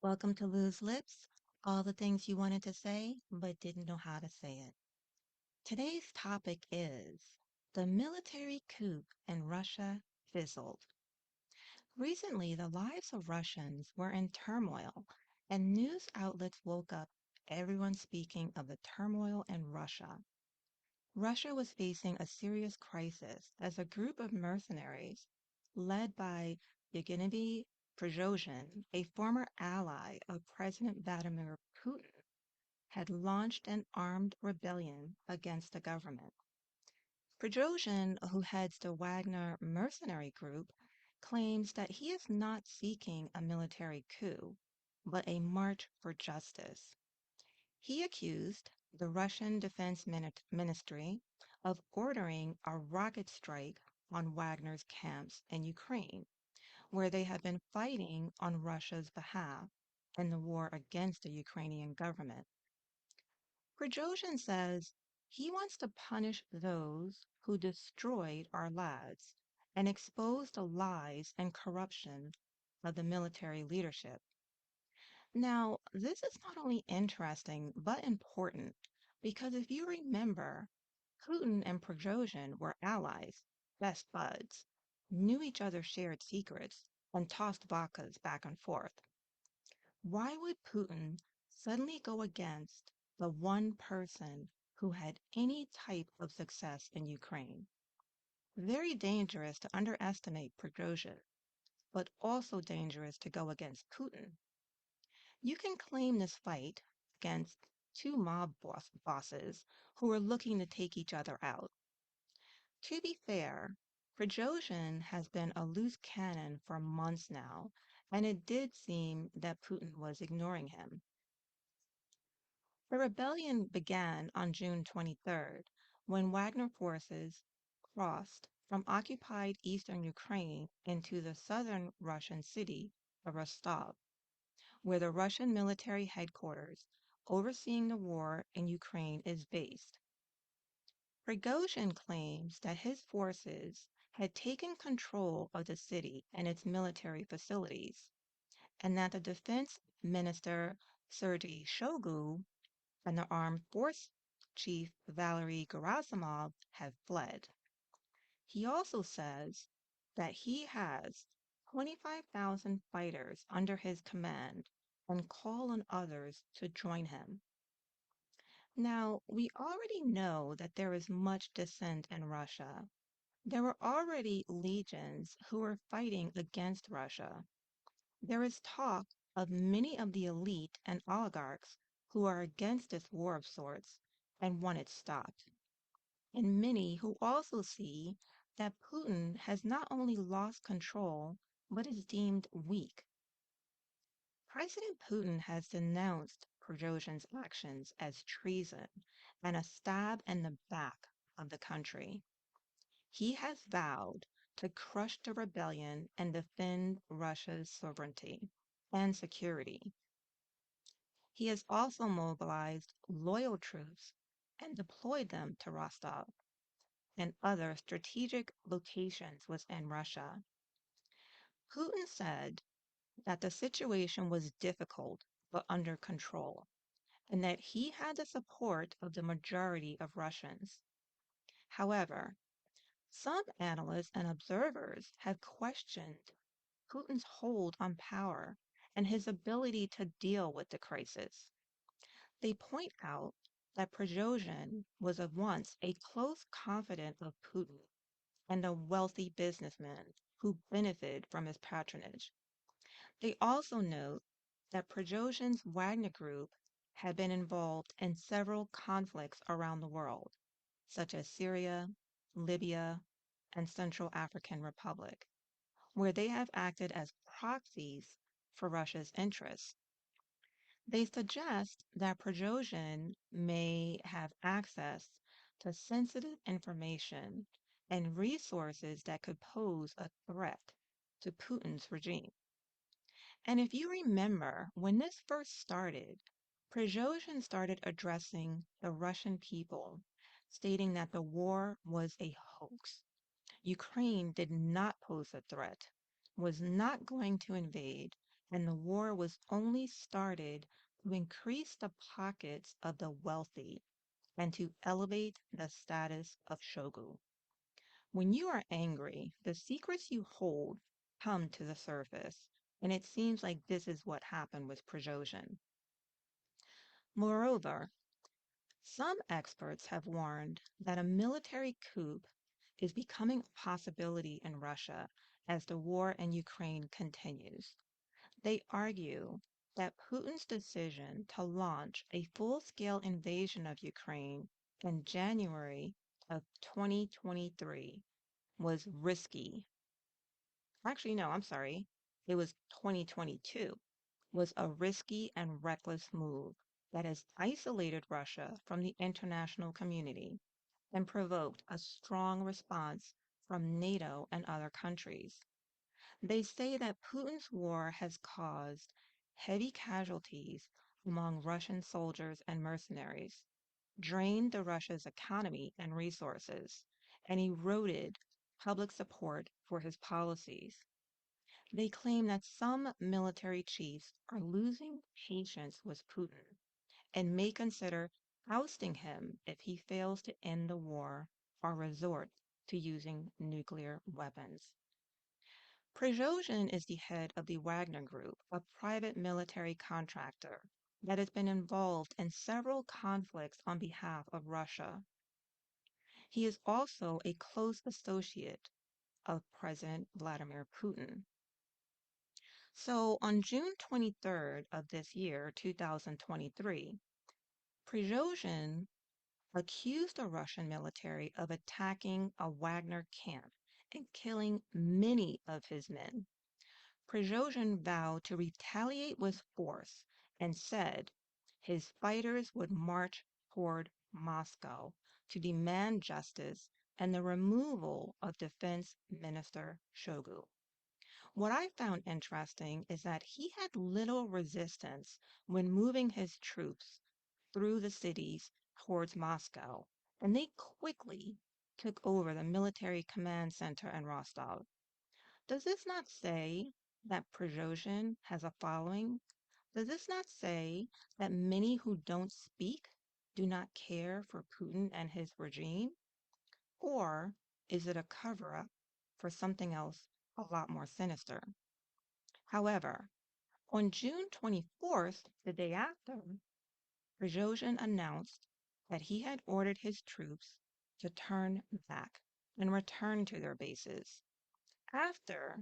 Welcome to Lou's Lips, all the things you wanted to say but didn't know how to say it. Today's topic is the military coup in Russia fizzled. Recently, the lives of Russians were in turmoil, and news outlets woke up everyone speaking of the turmoil in Russia. Russia was facing a serious crisis as a group of mercenaries led by Yevgeny Prigozhin, a former ally of President Vladimir Putin, had launched an armed rebellion against the government. Prigozhin, who heads the Wagner mercenary group, claims that he is not seeking a military coup, but a march for justice. He accused the Russian Defense Ministry of ordering a rocket strike on Wagner's camps in Ukraine, where they have been fighting on Russia's behalf in the war against the Ukrainian government. Prigozhin says he wants to punish those who destroyed our lads and expose the lies and corruption of the military leadership. Now, this is not only interesting but important because if you remember, Putin and Prigozhin were allies, best buds, knew each other's shared secrets, and tossed vodkas back and forth. Why would Putin suddenly go against the one person who had any type of success in Ukraine? Very dangerous to underestimate Prigozhin, but also dangerous to go against Putin. You can claim this fight against two bosses who are looking to take each other out. To be fair, Prigozhin has been a loose cannon for months now, and it did seem that Putin was ignoring him. The rebellion began on June 23rd, when Wagner forces crossed from occupied eastern Ukraine into the southern Russian city of Rostov, where the Russian military headquarters overseeing the war in Ukraine is based. Prigozhin claims that his forces had taken control of the city and its military facilities, and that the defense minister Sergei Shoigu and the armed force chief Valery Gerasimov have fled. He also says that he has 25,000 fighters under his command and call on others to join him. Now, we already know that there is much dissent in Russia. There were already legions who were fighting against Russia. There is talk of many of the elite and oligarchs who are against this war of sorts and want it stopped, and many who also see that Putin has not only lost control, but is deemed weak. President Putin has denounced Prigozhin's actions as treason and a stab in the back of the country. He has vowed to crush the rebellion and defend Russia's sovereignty and security. He has also mobilized loyal troops and deployed them to Rostov and other strategic locations within Russia. Putin said that the situation was difficult but under control, and that he had the support of the majority of Russians. However, some analysts and observers have questioned Putin's hold on power and his ability to deal with the crisis. They point out that Prigozhin was at once a close confidant of Putin and a wealthy businessman who benefited from his patronage. They also note that Prigozhin's Wagner Group had been involved in several conflicts around the world, such as Syria, Libya, and Central African Republic, where they have acted as proxies for Russia's interests. They suggest that Prigozhin may have access to sensitive information and resources that could pose a threat to Putin's regime. And if you remember, when this first started, Prigozhin started addressing the Russian people, stating that the war was a hoax. Ukraine did not pose a threat, was not going to invade, and the war was only started to increase the pockets of the wealthy and to elevate the status of shogun. When you are angry, the secrets you hold come to the surface, and it seems like this is what happened with Prigozhin. Moreover, some experts have warned that a military coup is becoming a possibility in Russia as the war in Ukraine continues. They argue that Putin's decision to launch a full-scale invasion of Ukraine in January of 2023 was risky. Actually, no, I'm sorry. It was 2022, was a risky and reckless move that has isolated Russia from the international community and provoked a strong response from NATO and other countries. They say that Putin's war has caused heavy casualties among Russian soldiers and mercenaries, drained the Russia's economy and resources, and eroded public support for his policies. They claim that some military chiefs are losing patience with Putin and may consider ousting him if he fails to end the war or resort to using nuclear weapons. Prigozhin is the head of the Wagner Group, a private military contractor that has been involved in several conflicts on behalf of Russia. He is also a close associate of President Vladimir Putin. So on June 23rd of this year, 2023, Prigozhin accused the Russian military of attacking a Wagner camp and killing many of his men. Prigozhin vowed to retaliate with force and said his fighters would march toward Moscow to demand justice and the removal of Defense Minister Shoigu. What I found interesting is that he had little resistance when moving his troops through the cities towards Moscow, and they quickly took over the military command center in Rostov. Does this not say that Prigozhin has a following? Does this not say that many who don't speak do not care for Putin and his regime? Or is it a cover up for something else a lot more sinister? However, on June 24th, the day after, Prigozhin announced that he had ordered his troops to turn back and return to their bases after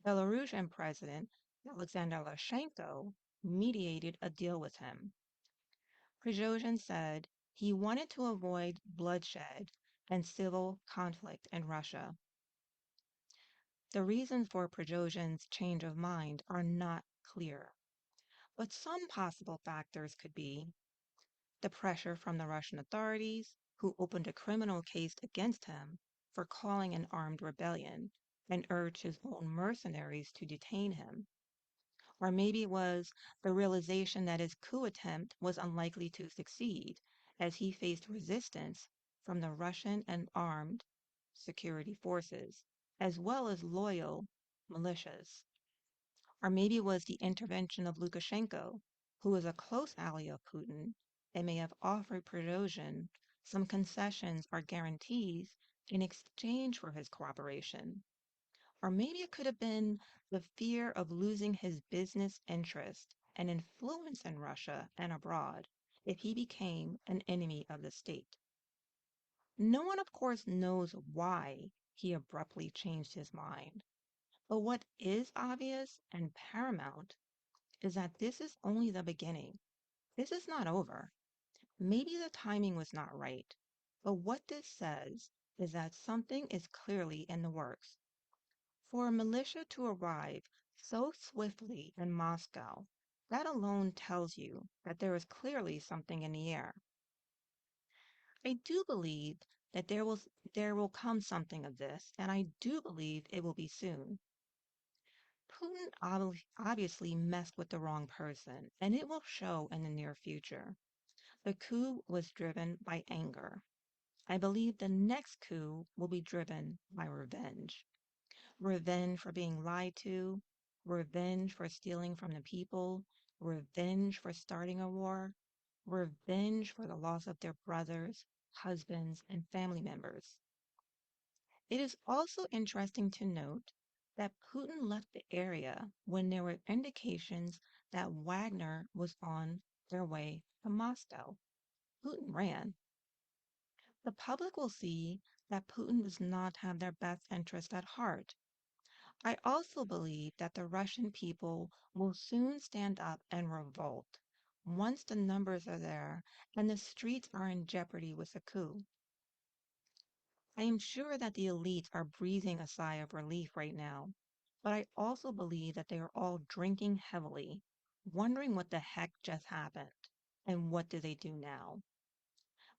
Belarusian President Alexander Lukashenko mediated a deal with him. Prigozhin said he wanted to avoid bloodshed and civil conflict in Russia. The reasons for Prigozhin's change of mind are not clear, but some possible factors could be the pressure from the Russian authorities, who opened a criminal case against him for calling an armed rebellion and urged his own mercenaries to detain him. Or maybe it was the realization that his coup attempt was unlikely to succeed, as he faced resistance from the Russian and armed security forces, as well as loyal militias. Or maybe it was the intervention of Lukashenko, who is a close ally of Putin and may have offered Prigozhin some concessions or guarantees in exchange for his cooperation. Or maybe it could have been the fear of losing his business interest and influence in Russia and abroad if he became an enemy of the state. No one, of course, knows why he abruptly changed his mind. But what is obvious and paramount is that this is only the beginning. This is not over. Maybe the timing was not right. But what this says is that something is clearly in the works. For a militia to arrive so swiftly in Moscow, that alone tells you that there is clearly something in the air. I do believe that there will come something of this, and I do believe it will be soon. Putin obviously messed with the wrong person, and it will show in the near future. The coup was driven by anger. I believe the next coup will be driven by revenge. Revenge for being lied to, revenge for stealing from the people, revenge for starting a war, revenge for the loss of their brothers, husbands, and family members. It is also interesting to note that Putin left the area when there were indications that Wagner was on their way to Moscow. Putin ran. The public will see that Putin does not have their best interest at heart. I also believe that the Russian people will soon stand up and revolt once the numbers are there and the streets are in jeopardy with a coup. I am sure that the elites are breathing a sigh of relief right now, but I also believe that they are all drinking heavily, wondering what the heck just happened and what do they do now.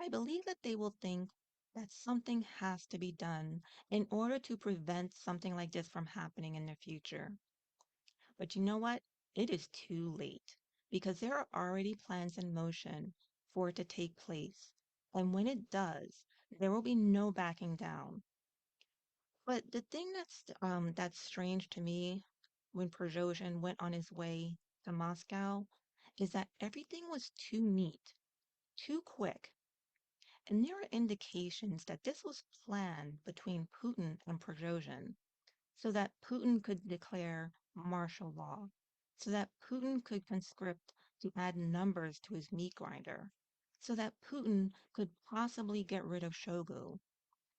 I believe that they will think that something has to be done in order to prevent something like this from happening in the future. But you know what? It is too late because there are already plans in motion for it to take place. And when it does, there will be no backing down. But the thing that's strange to me when Prigozhin went on his way to Moscow is that everything was too neat, too quick. And there are indications that this was planned between Putin and Prigozhin so that Putin could declare martial law, so that Putin could conscript to add numbers to his meat grinder, so that Putin could possibly get rid of Shogu,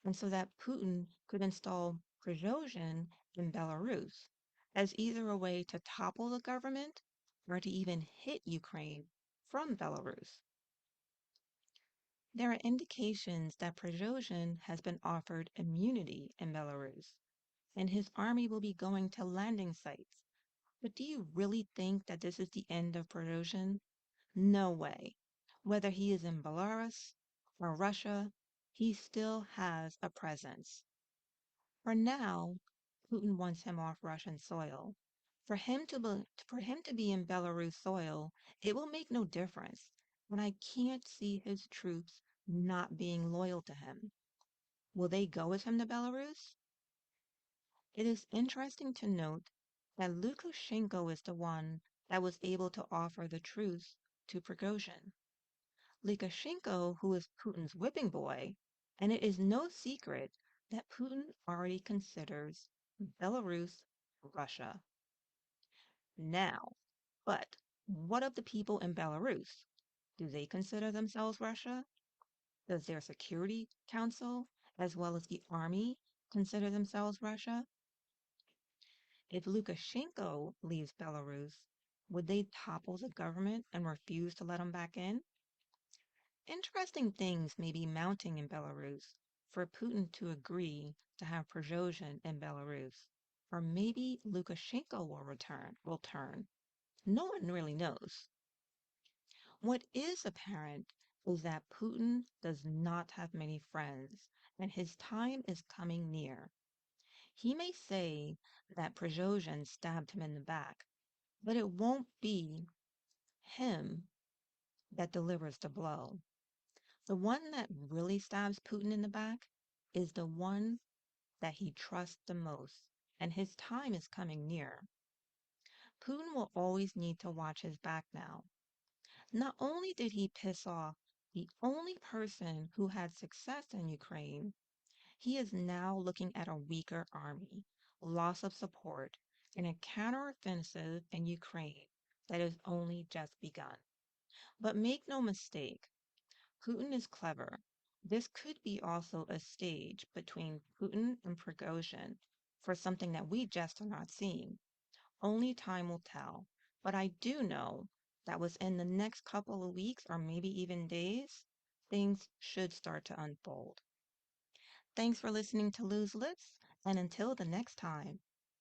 and so that Putin could install Prigozhin in Belarus as either a way to topple the government or to even hit Ukraine from Belarus. There are indications that Prigozhin has been offered immunity in Belarus, and his army will be going to landing sites. But do you really think that this is the end of Prigozhin? No way. Whether he is in Belarus or Russia, he still has a presence. For now, Putin wants him off Russian soil. For him to be in Belarus soil, it will make no difference. And I can't see his troops not being loyal to him. Will they go with him to Belarus? It is interesting to note that Lukashenko is the one that was able to offer the truce to Prigozhin. Lukashenko, who is Putin's whipping boy, and it is no secret that Putin already considers Belarus Russia. Now, but what of the people in Belarus? Do they consider themselves Russia? Does their Security Council, as well as the army, consider themselves Russia? If Lukashenko leaves Belarus, would they topple the government and refuse to let him back in? Interesting things may be mounting in Belarus for Putin to agree to have Prigozhin in Belarus. Or maybe Lukashenko will turn. No one really knows. What is apparent is that Putin does not have many friends, and his time is coming near. He may say that Prigozhin stabbed him in the back, but it won't be him that delivers the blow. The one that really stabs Putin in the back is the one that he trusts the most, and his time is coming near. Putin will always need to watch his back now. Not only did he piss off the only person who had success in Ukraine, he is now looking at a weaker army, loss of support, and a counteroffensive in Ukraine that has only just begun. But make no mistake, Putin is clever. This could be also a stage between Putin and Prigozhin for something that we just are not seeing. Only time will tell. But I do know that within the next couple of weeks or maybe even days, things should start to unfold. Thanks for listening to Lose Lips, and until the next time.